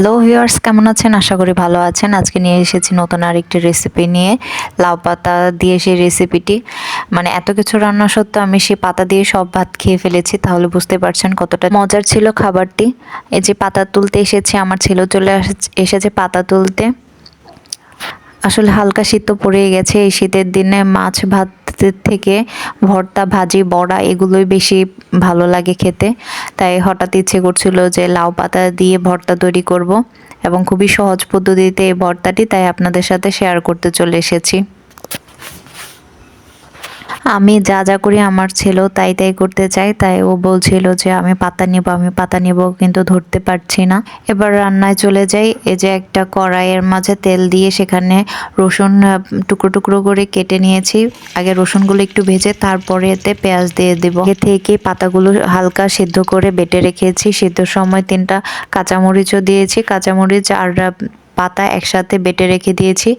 Hello viewers, কেমন আছেন? আশা করি ভালো আছেন। আজকে নিয়ে এসেছি নতুন আরেকটি রেসিপি নিয়ে। লাউ পাতা দিয়ে সেই রেসিপিটি, মানে এত কিছু রান্না সত্ত্বেও আমি সেই পাতা দিয়ে সব ভাত খেয়ে ফেলেছি। তাহলে বুঝতে পারছেন কতটা মজার ছিল খাবারটি। এই যে পাতা তুলতে এসেছি, আমার ছেলেও চলে এসেছে পাতা তুলতে। আসলে হালকা শীত তো পড়েই গেছে। এই শীতের দিনে মাছ ভাত থেকে ভর্তা, ভাজি, বড়া এগুলোই বেশি ভালো লাগে খেতে। তাই হঠাৎ ইচ্ছে করছিল যে লাউ পাতা দিয়ে ভর্তা তৈরি করব এবং খুবই সহজ পদ্ধতিতে এই ভর্তাটি, তাই আপনাদের সাথে শেয়ার করতে চলে এসেছি। আমি যা যা করি আমার ছেলেও তাই তাই করতে চায়, তাই ও বলছিল যে আমি পাতা নিব কিন্তু ধরতে পারছি না। এবার রান্নায় চলে যাই। এই যে একটা কড়াইয়ের মাঝে তেল দিয়ে সেখানে রসুন টুকরো টুকরো করে কেটে নিয়েছি। আগে রসুনগুলো একটু ভেজে তারপরে এতে পেঁয়াজ দিয়ে দেব। আগে থেকে পাতাগুলো হালকা সিদ্ধ করে বেটে রেখেছি। সিদ্ধর সময় 3টা কাঁচামরিচও দিয়েছি। কাঁচামরিচ আর পাতা একসাথে বেটে রেখে দিয়েছি।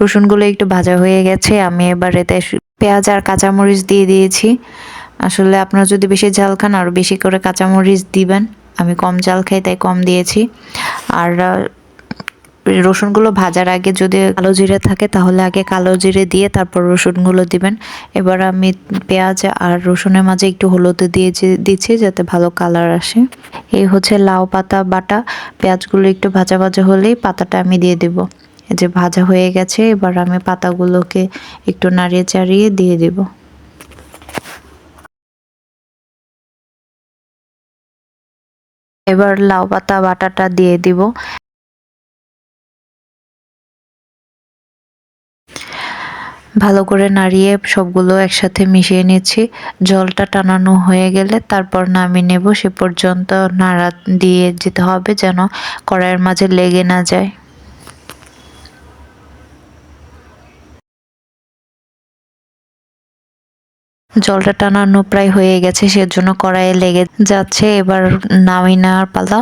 রসুনগুলো একটু ভাজা হয়ে গেছে, আমি এবার এতে পেঁয়াজ আর কাঁচামরিচ দিয়ে দিয়েছি। আসলে আপনারা যদি বেশি ঝাল খান আরও বেশি করে কাঁচামরিচ দিবেন। আমি কম ঝাল খাই তাই কম দিয়েছি। আর রসুনগুলো ভাজার আগে যদি কালো জিরে থাকে তাহলে আগে কালো জিরে দিয়ে তারপর রসুনগুলো দিবেন। এবার আমি পেঁয়াজ আর রসুনের মাঝে একটু হলুদ দিচ্ছি যাতে ভালো কালার আসে। এই হচ্ছে লাউ পাতা বাটা। পেঁয়াজগুলো একটু ভাজা ভাজা হলেই পাতাটা আমি দিয়ে দেব। এই যে ভাজা হয়ে গেছে, এবার আমি পাতাগুলোকে একটু নাড়িয়ে চাড়িয়ে দিয়ে দেব। এবার লাউ পাতা বাটাটা দিয়ে দিব। ভালো করে নাড়িয়ে সবগুলো একসাথে মিশিয়ে নিচ্ছি। জলটা টানানো হয়ে গেলে তারপর নামিয়ে নেব। সে পর্যন্ত নাড়া দিয়ে যেতে হবে যেন কড়াইয়ের মাঝে লেগে না যায়। জলটা টানানো প্রায় হয়ে গেছে, সেজন্য কড়াইয়ে লেগে যাচ্ছে। এবার নামিয়ে নেওয়ার পালা।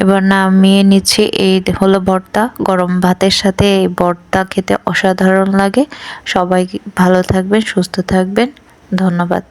এবার নামিয়ে নিচ্ছি। এই হলো ভর্তা। গরম ভাতের সাথে এই ভর্তা খেতে অসাধারণ লাগে। সবাই ভালো থাকবেন, সুস্থ থাকবেন। ধন্যবাদ।